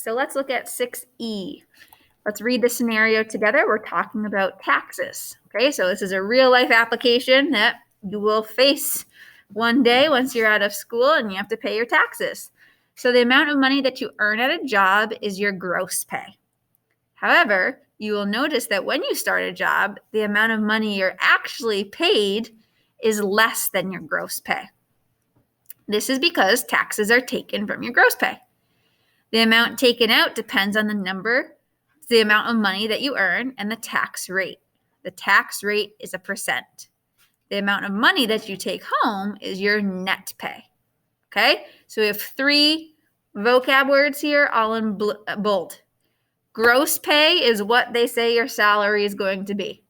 So let's look at 6E. Let's read the scenario together. We're talking about taxes. Okay, so this is a real life application that you will face one day once you're out of school and you have to pay your taxes. So the amount of money that you earn at a job is your gross pay. However, you will notice that when you start a job, the amount of money you're actually paid is less than your gross pay. This is because taxes are taken from your gross pay. The amount taken out depends on the amount of money that you earn, and the tax rate. The tax rate is a percent. The amount of money that you take home is your net pay. Okay, so we have 3 vocab words here, all in bold. Gross pay is what they say your salary is going to be.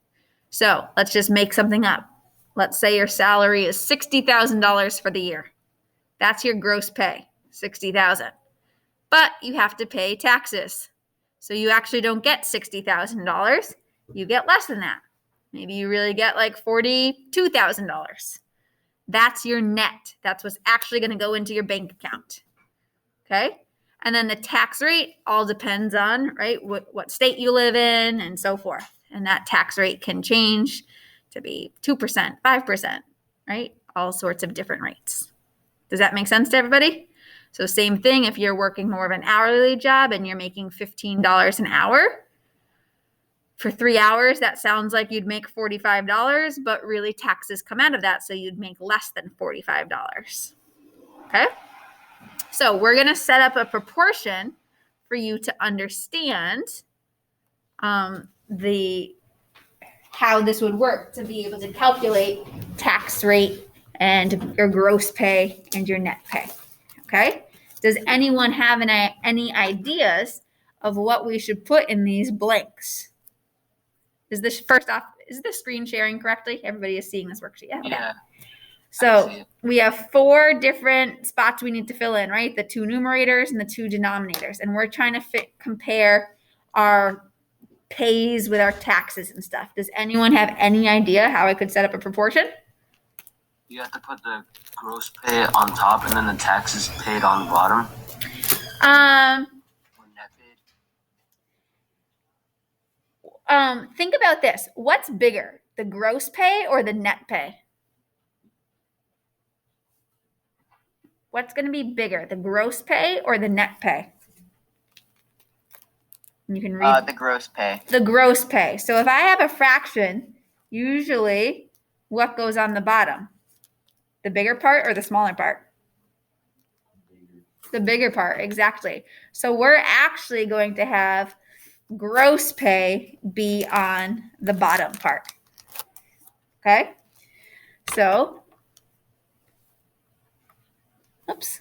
So let's just make something up. Let's say your salary is $60,000 for the year. That's your gross pay, $60,000. But you have to pay taxes. So you actually don't get $60,000. You get less than that. Maybe you really get like $42,000. That's your net. That's what's actually going to go into your bank account. Okay? And then the tax rate all depends on, right, what state you live in and so forth. And that tax rate can change to be 2%, 5%, right? All sorts of different rates. Does that make sense to everybody? So same thing if you're working more of an hourly job and you're making $15 an hour. For 3 hours, that sounds like you'd make $45, but really taxes come out of that, so you'd make less than $45. Okay? So we're going to set up a proportion for you to understand how this would work to be able to calculate tax rate and your gross pay and your net pay. Okay? Does anyone have any ideas of what we should put in these blanks? Is this the screen sharing correctly? Everybody is seeing this worksheet. Yeah. Okay. So we have 4 different spots we need to fill in, right? The 2 numerators and the 2 denominators. And we're trying to compare our pays with our taxes and stuff. Does anyone have any idea how I could set up a proportion? You have to put the gross pay on top and then the taxes paid on the bottom. Or net paid. Think about this. What's bigger, the gross pay or the net pay? What's going to be bigger, the gross pay or the net pay? You can read the gross pay. The gross pay. So if I have a fraction, usually what goes on the bottom? The bigger part or the smaller part? The bigger part, exactly. So we're actually going to have gross pay be on the bottom part. Okay? So, oops.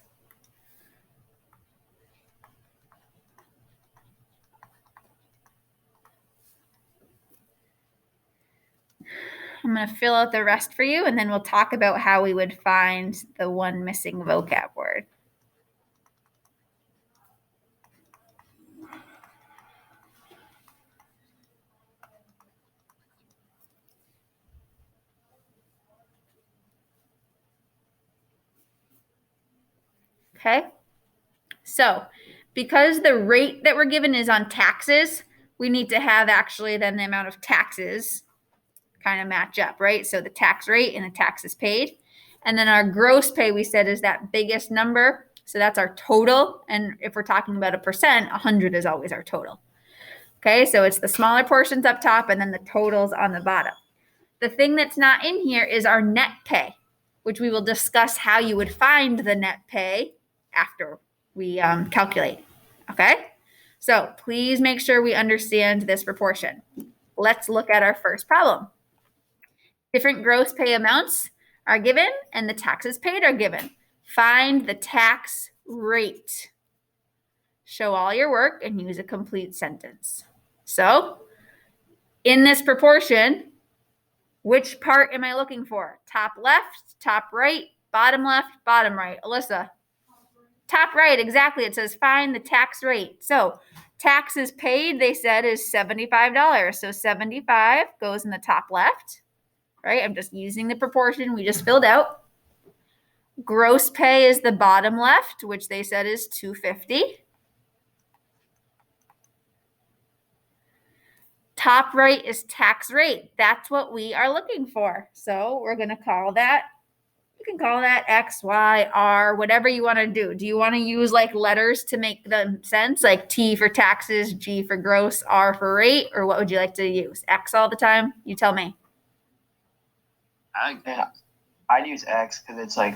I'm going to fill out the rest for you, and then we'll talk about how we would find the one missing vocab word. Okay? So, because the rate that we're given is on taxes, we need to have actually then the amount of taxes kind of match up, right? So the tax rate and the taxes paid. And then our gross pay, we said, is that biggest number. So that's our total. And if we're talking about a percent, 100 is always our total. Okay, so it's the smaller portions up top and then the totals on the bottom. The thing that's not in here is our net pay, which we will discuss how you would find the net pay after we calculate. Okay, so please make sure we understand this proportion. Let's look at our first problem. Different gross pay amounts are given and the taxes paid are given. Find the tax rate. Show all your work and use a complete sentence. So, in this proportion, which part am I looking for? Top left, top right, bottom left, bottom right. Alyssa? Top right, exactly. It says find the tax rate. So, taxes paid, they said, is $75. So, 75 goes in the top left. Right? I'm just using the proportion we just filled out. Gross pay is the bottom left, which they said is $250. top right is tax rate. That's what we are looking for. So we're going to call that, you can call that X, Y, R, whatever you want to do. Do you want to use like letters to make them sense? Like T for taxes, G for gross, R for rate, or what would you like to use? X all the time? You tell me. I'd use X because it's like,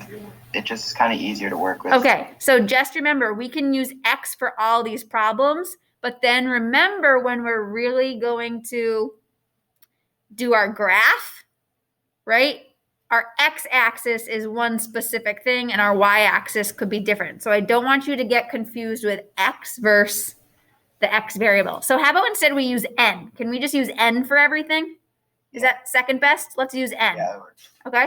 it just is kind of easier to work with. Okay, so just remember, we can use X for all these problems, but then remember when we're really going to do our graph, right? Our x-axis is one specific thing and our y-axis could be different. So I don't want you to get confused with x versus the x variable. So how about instead we use n? Can we just use n for everything? Is that second best? Let's use n. Yeah, that works. Okay.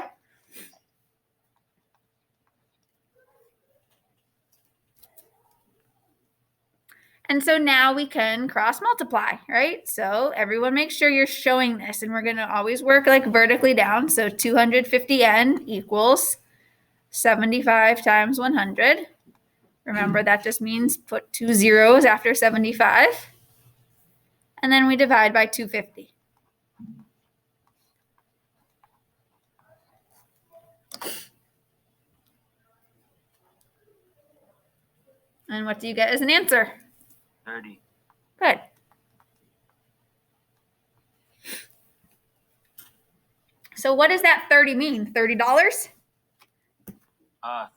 And so now we can cross multiply, right? So everyone make sure you're showing this, and we're going to always work like vertically down. So 250n equals 75 times 100. Remember, that just means put 2 zeros after 75. And then we divide by 250. And what do you get as an answer? 30. Good. So what does that 30 mean? $30?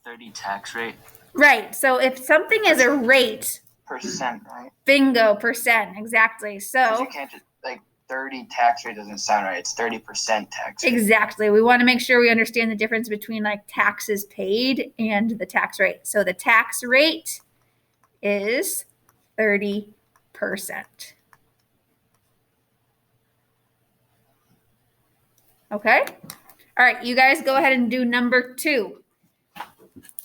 30 tax rate. Right. So if something is a rate, Percent, right? bingo, percent, exactly. 'Cause So you can't just, like, 30 tax rate doesn't sound right. It's 30% tax rate. exactly. We want to make sure we understand the difference between like taxes paid and the tax rate. So the tax rate is 30%. Okay. All right. You guys go ahead and do number 2.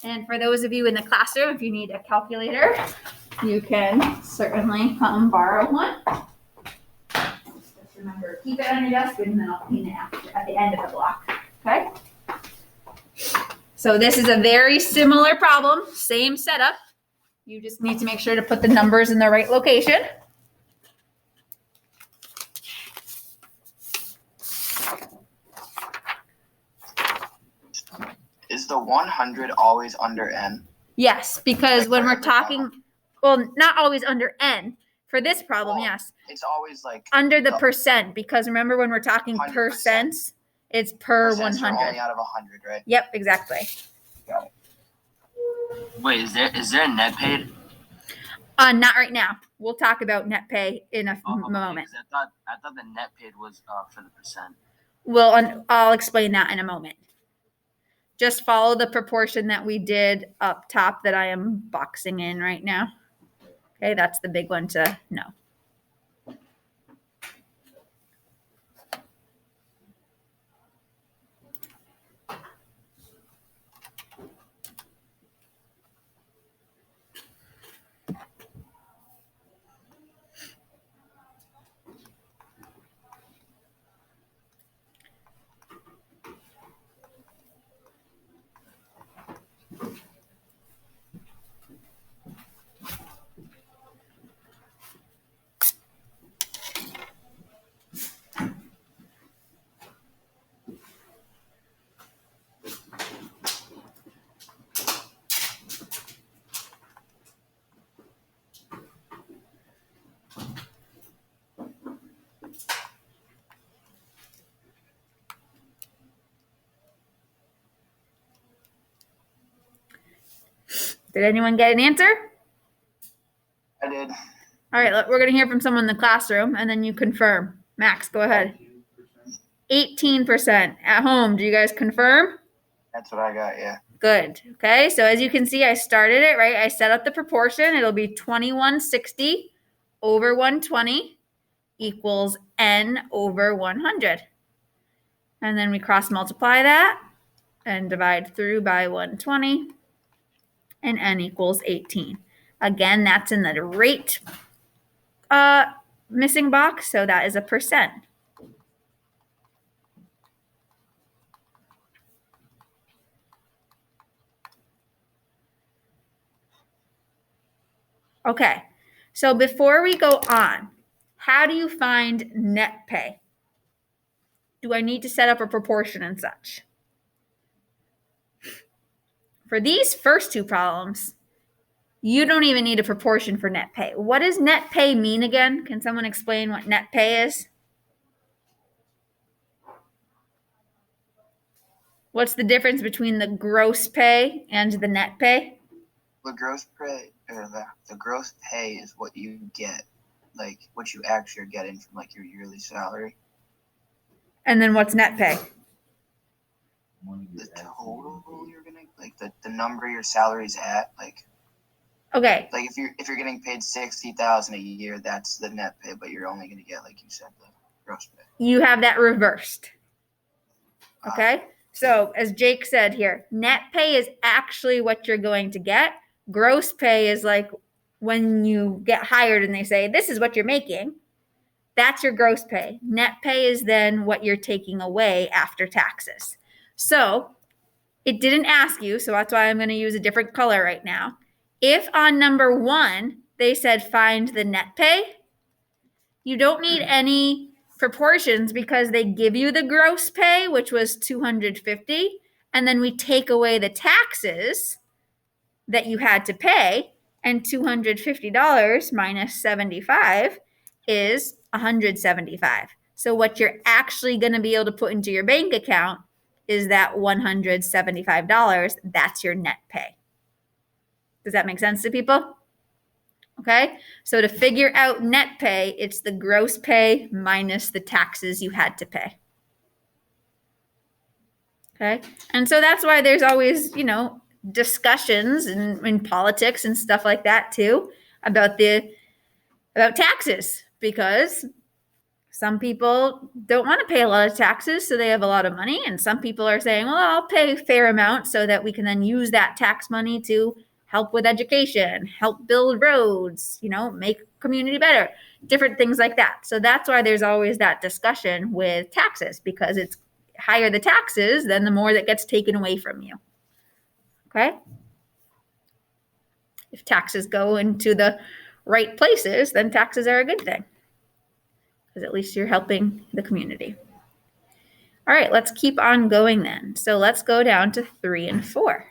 And for those of you in the classroom, if you need a calculator, you can certainly come borrow one. Just remember, keep it on your desk, and then I'll clean it at the end of the block. Okay? So this is a very similar problem, same setup. You just need to make sure to put the numbers in the right location. Is the 100 always under n? Yes, because Like when for we're every talking, problem? well, not always under n. For this problem, Well, yes. It's always like Under the percent, because remember when we're talking 100%. percents, it's per percents are 100. only out of 100, right? Yep, exactly. Got it. Wait, is there a net paid? Not right now. We'll talk about net pay in a Oh, okay, moment. 'cause I thought the net paid was for the percent. I'll explain that in a moment. Just follow the proportion that we did up top that I am boxing in right now. Okay, that's the big one to know. Did anyone get an answer? I did. All right, we're going to hear from someone in the classroom, and then you confirm. Max, go ahead. 18%. At home, do you guys confirm? That's what I got, yeah. Good. Okay, so as you can see, I started it, right? I set up the proportion. It'll be 2160 over 120 equals n over 100. And then we cross multiply that and divide through by 120, and n equals 18. Again, that's in the rate missing box, so that is a percent. Okay, so before we go on, how do you find net pay? Do I need to set up a proportion and such? For these first two problems, you don't even need a proportion for net pay. What does net pay mean again? Can someone explain what net pay is? What's the difference between the gross pay and the net pay? The gross pay, or the gross pay is what you get, like what you actually are getting from like your yearly salary. And then what's net pay? The total you're gonna, like the number your salary's at, like Okay. Like if you're getting paid $60,000 a year, that's the net pay, but you're only gonna get, like you said, the gross pay. You have that reversed. Okay. So as Jake said here, net pay is actually what you're going to get. Gross pay is like when you get hired and they say, this is what you're making. That's your gross pay. Net pay is then what you're taking away after taxes. So it didn't ask you, so that's why I'm going to use a different color right now. If on number 1, they said find the net pay, you don't need any proportions because they give you the gross pay, which was $250, and then we take away the taxes that you had to pay, and $250 minus 75 is $175. So what you're actually going to be able to put into your bank account is that $175. That's your net pay. Does that make sense to people? Okay, so to figure out net pay, it's the gross pay minus the taxes you had to pay. Okay, and so that's why there's always, discussions in politics and stuff like that too about taxes, because some people don't want to pay a lot of taxes, so they have a lot of money, and some people are saying, well, I'll pay a fair amount so that we can then use that tax money to help with education, help build roads, make community better, different things like that. So that's why there's always that discussion with taxes, because it's higher the taxes, then the more that gets taken away from you. Okay? If taxes go into the right places, then taxes are a good thing, because at least you're helping the community. All right, let's keep on going then. So let's go down to 3 and 4.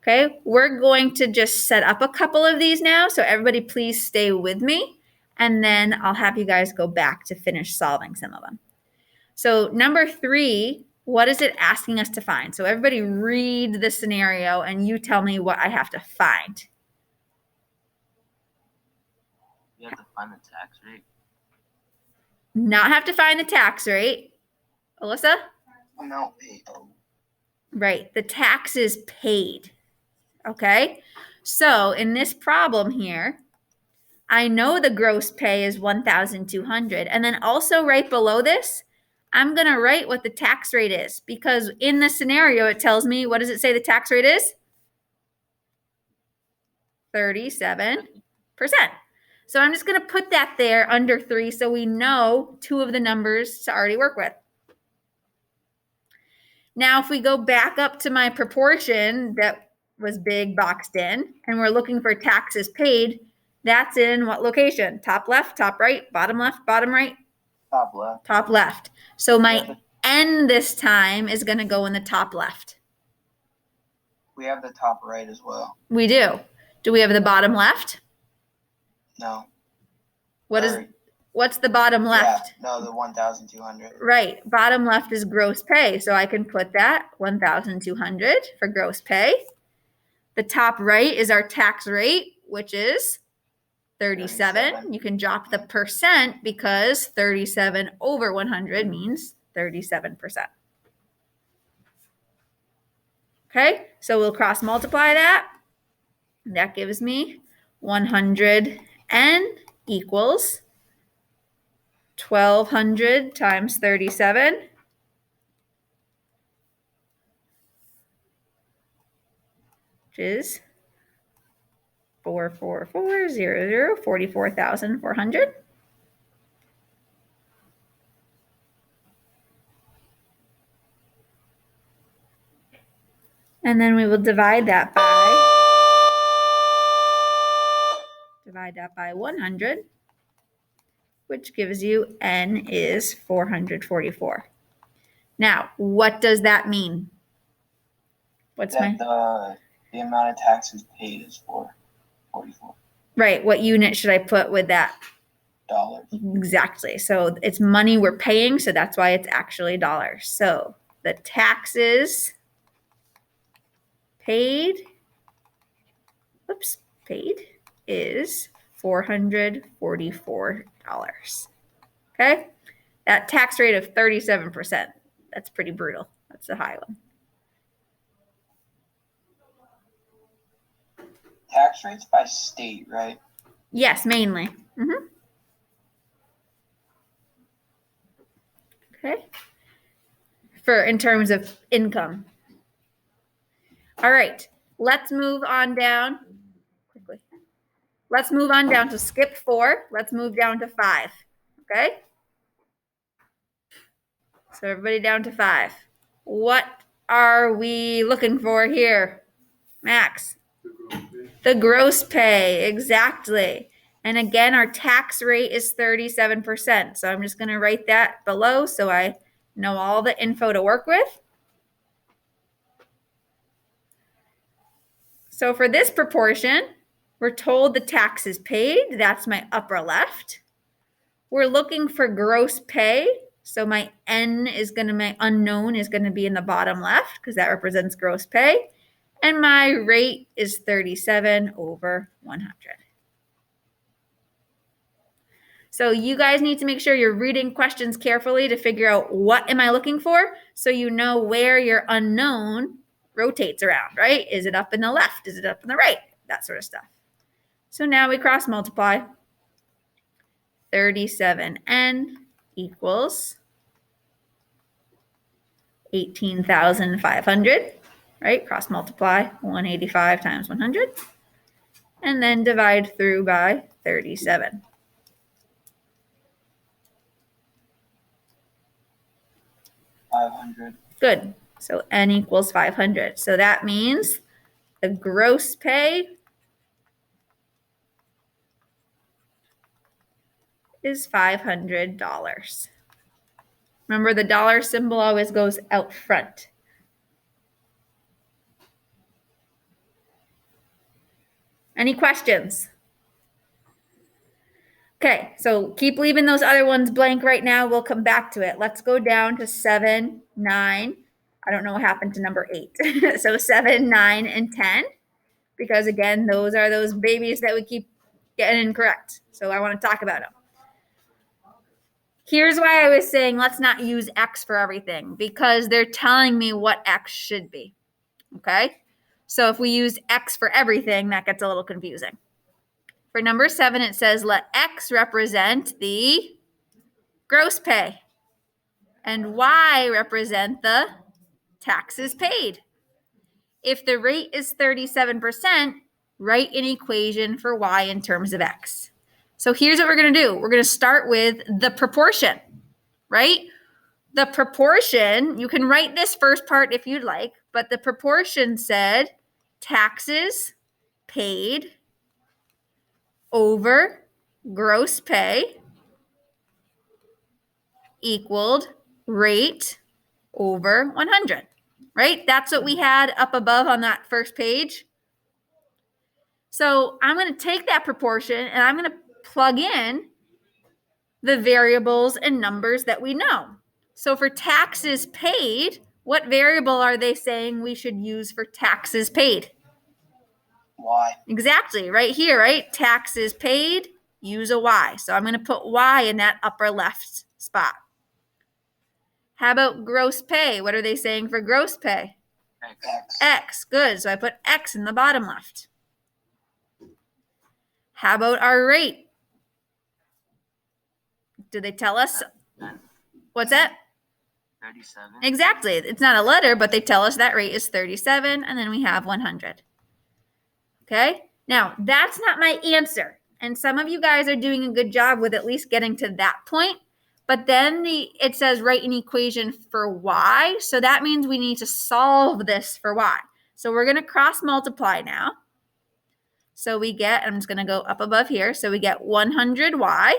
Okay, we're going to just set up a couple of these now. So everybody please stay with me, and then I'll have you guys go back to finish solving some of them. So number 3, what is it asking us to find? So everybody read the scenario and you tell me what I have to find. You have to find the tax rate. Not have to find the tax rate. Alyssa? Amount paid. Right, the taxes paid. Okay, so in this problem here, I know the gross pay is $1,200, and then also right below this, I'm going to write what the tax rate is, because in the scenario, it tells me, what does it say the tax rate is? 37%. So I'm just going to put that there under 3 so we know 2 of the numbers to already work with. Now, if we go back up to my proportion that was big boxed in, and we're looking for taxes paid, that's in what location? Top left, top right, bottom left, bottom right? Top left. Top left. So my N this time is going to go in the top left. We have the top right as well. We do. Do we have the bottom left? No. What's the bottom left? Yeah, no, the 1,200. Right. Bottom left is gross pay. So I can put that 1,200 for gross pay. The top right is our tax rate, which is 37. You can drop the percent because 37 over 100 means 37%. Okay, so we'll cross multiply that. That gives me 100 N equals 1,200 times 37, which is 44400, 44,400. And then we will divide that by 100. which gives you N is 444. Now, what does that mean? What's that the amount of taxes paid is 444 right? What unit should I put with that? dollars. Exactly. So it's money we're paying, so that's why it's actually dollars. So the taxes paid is $444. Okay? That tax rate of 37%. That's pretty brutal. That's a high one. Tax rates by state, right? Yes, mainly. Okay. In terms of income. All right. Let's move on down quickly. Let's move on down to skip 4. Let's move down to 5. Okay? So everybody down to 5. What are we looking for here, Max? The gross pay, exactly. And again, our tax rate is 37%. So I'm just going to write that below so I know all the info to work with. So for this proportion, we're told the tax is paid. That's my upper left. We're looking for gross pay. So my my unknown is going to be in the bottom left because that represents gross pay. And my rate is 37 over 100. So you guys need to make sure you're reading questions carefully to figure out what am I looking for so you know where your unknown rotates around, right? Is it up in the left? Is it up in the right? That sort of stuff. So now we cross multiply. 37N equals 18,500, right? Cross multiply 185 times 100. And then divide through by 37. $500. Good. So N equals 500. So that means the gross pay is $500. Remember, the dollar symbol always goes out front. Any questions? Okay, so keep leaving those other ones blank right now. We'll come back to it. Let's go down to 7, 9. I don't know what happened to number 8. So 7, 9, and 10. Because again, those are those babies that we keep getting incorrect. So I want to talk about them. Here's why I was saying let's not use X for everything, because they're telling me what X should be. Okay? So if we use X for everything, that gets a little confusing. For number 7, it says let X represent the gross pay and Y represent the taxes paid. If the rate is 37%, write an equation for Y in terms of X. So here's what we're going to do. We're going to start with the proportion, right? The proportion, you can write this first part if you'd like, but the proportion said taxes paid over gross pay equaled rate over 100, right? That's what we had up above on that first page. So I'm going to take that proportion and I'm going to plug in the variables and numbers that we know. So for taxes paid, what variable are they saying we should use for taxes paid? Y. Exactly, right here, right? Taxes paid, use a Y. So I'm going to put Y in that upper left spot. How about gross pay? What are they saying for gross pay? X. X, good. So I put X in the bottom left. How about our rate? Do they tell us? What's that? 37. Exactly. It's not a letter, but they tell us that rate is 37, and then we have 100. Okay? Now, that's not my answer. And some of you guys are doing a good job with at least getting to that point. But then it says write an equation for Y. So that means we need to solve this for Y. So we're going to cross multiply now. So we get, I'm just going to go up above here. So we get 100Y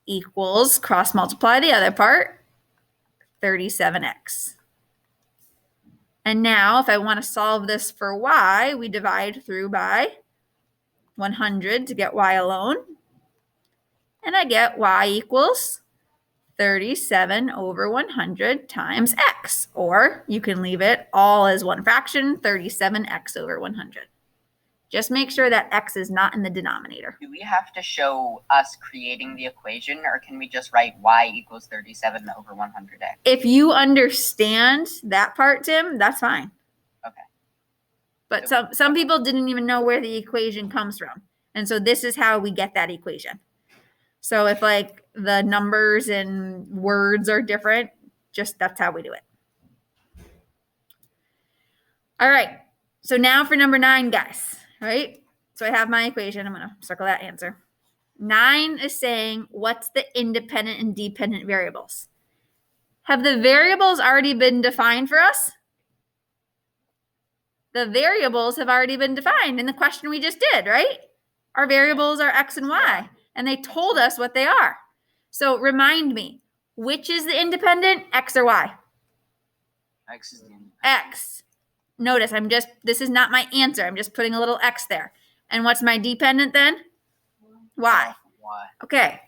equals, cross multiply the other part, 37x. And now if I want to solve this for y, we divide through by 100 to get y alone. And I get y equals 37 over 100 times x. Or you can leave it all as one fraction, 37x over 100. Just make sure that x is not in the denominator. Do we have to show us creating the equation, or can we just write y equals 37 over 100x? If you understand that part, Tim, that's fine. Okay. But some people didn't even know where the equation comes from. And so this is how we get that equation. So if like the numbers and words are different, just that's how we do it. All right. So now for number 9, guys, right? So I have my equation. I'm going to circle that answer. 9 is saying, what's the independent and dependent variables? Have the variables already been defined for us? The variables have already been defined in the question we just did, right? Our variables are x and y, and they told us what they are. So remind me, which is the independent, x or y? X is the independent. X. Notice this is not my answer. I'm just putting a little x there. And what's my dependent then? Y. Y. Okay.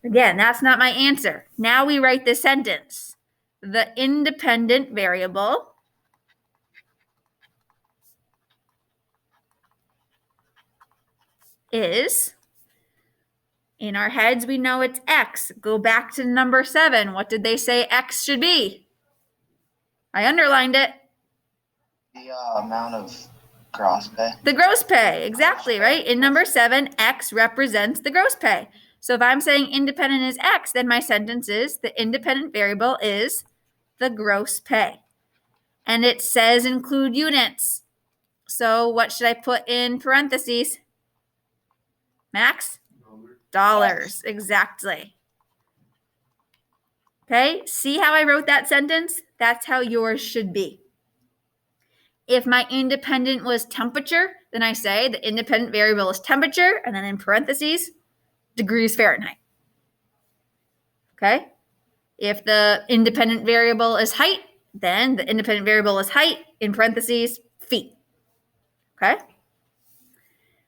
Again, that's not my answer. Now we write this sentence. The independent variable is, in our heads, we know it's x. Go back to number 7. What did they say x should be? I underlined it. The amount of gross pay. The gross pay, exactly, right? In number 7, x represents the gross pay. So if I'm saying independent is x, then my sentence is the independent variable is the gross pay. And it says include units. So what should I put in parentheses? Max? Dollars, exactly. Okay, see how I wrote that sentence? That's how yours should be. If my independent was temperature, then I say the independent variable is temperature, and then in parentheses, degrees Fahrenheit. Okay? If the independent variable is height, then the independent variable is height, in parentheses, feet. Okay?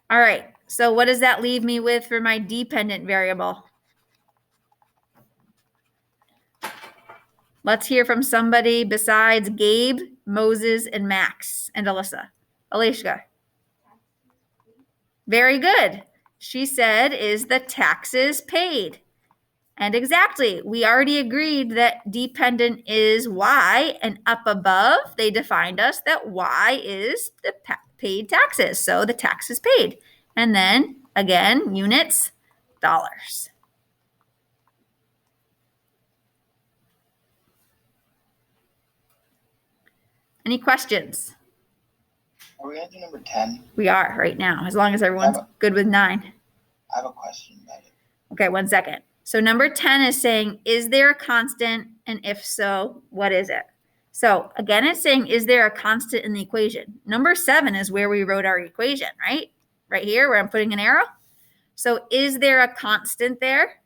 All right, so what does that leave me with for my dependent variable? Let's hear from somebody besides Gabe, Moses, and Max, and Alyssa. Alicia. Very good. She said, is the taxes paid? And exactly, we already agreed that dependent is y, and up above, they defined us that y is the paid taxes. So the tax is paid. And then, again, units, dollars. Any questions? Are we going to do number 10? We are right now, as long as everyone's good with 9. I have a question about it. Okay, 1 second. So number 10 is saying, is there a constant? And if so, what is it? So again, it's saying, is there a constant in the equation? Number 7 is where we wrote our equation, right? Right here where I'm putting an arrow. So is there a constant there?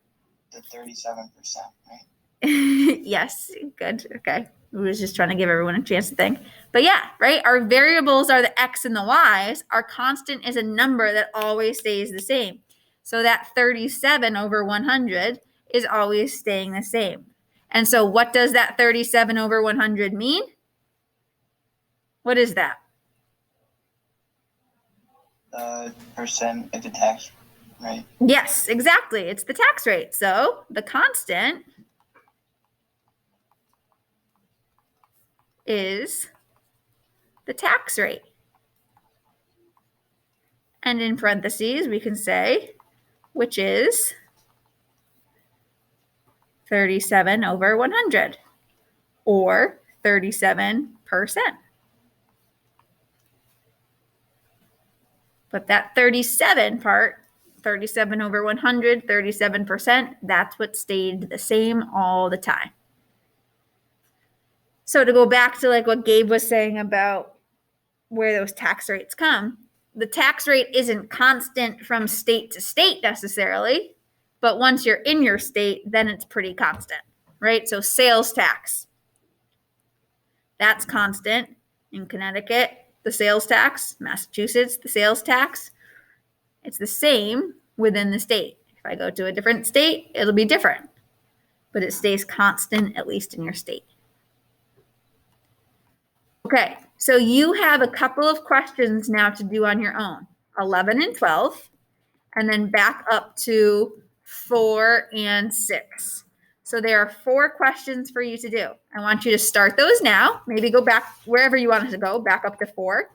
The 37%, right? Yes, good. Okay. We was just trying to give everyone a chance to think. But yeah, right? Our variables are the x and the y's. Our constant is a number that always stays the same. So that 37 over 100 is always staying the same. And so what does that 37 over 100 mean? What is that? Percent of the tax, right? Yes, exactly. It's the tax rate. So the constant is the tax rate. And in parentheses, we can say, which is 37 over 100, or 37%. But that 37 part, 37 over 100, 37%, that's what stayed the same all the time. So to go back to like what Gabe was saying about where those tax rates come, the tax rate isn't constant from state to state necessarily, But once you're in your state, then it's pretty constant, right? So sales tax, that's constant. In Connecticut, the sales tax, Massachusetts, the sales tax, it's the same within the state. If I go to a different state, it'll be different, but it stays constant, at least in your state. Okay, so you have a couple of questions now to do on your own, 11 and 12, and then back up to 4 and 6. So there are 4 questions for you to do. I want you to start those now. Maybe go back wherever you wanted to go, back up to 4.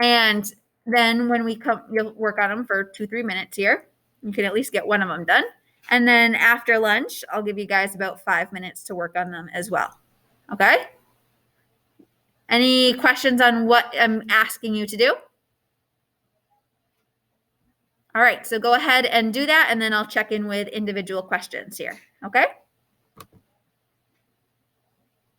And then when we come, you'll work on them for 2-3 minutes here. You can at least get one of them done. And then after lunch, I'll give you guys about 5 minutes to work on them as well. Okay? Any questions on what I'm asking you to do? All right, so go ahead and do that, and then I'll check in with individual questions here. Okay?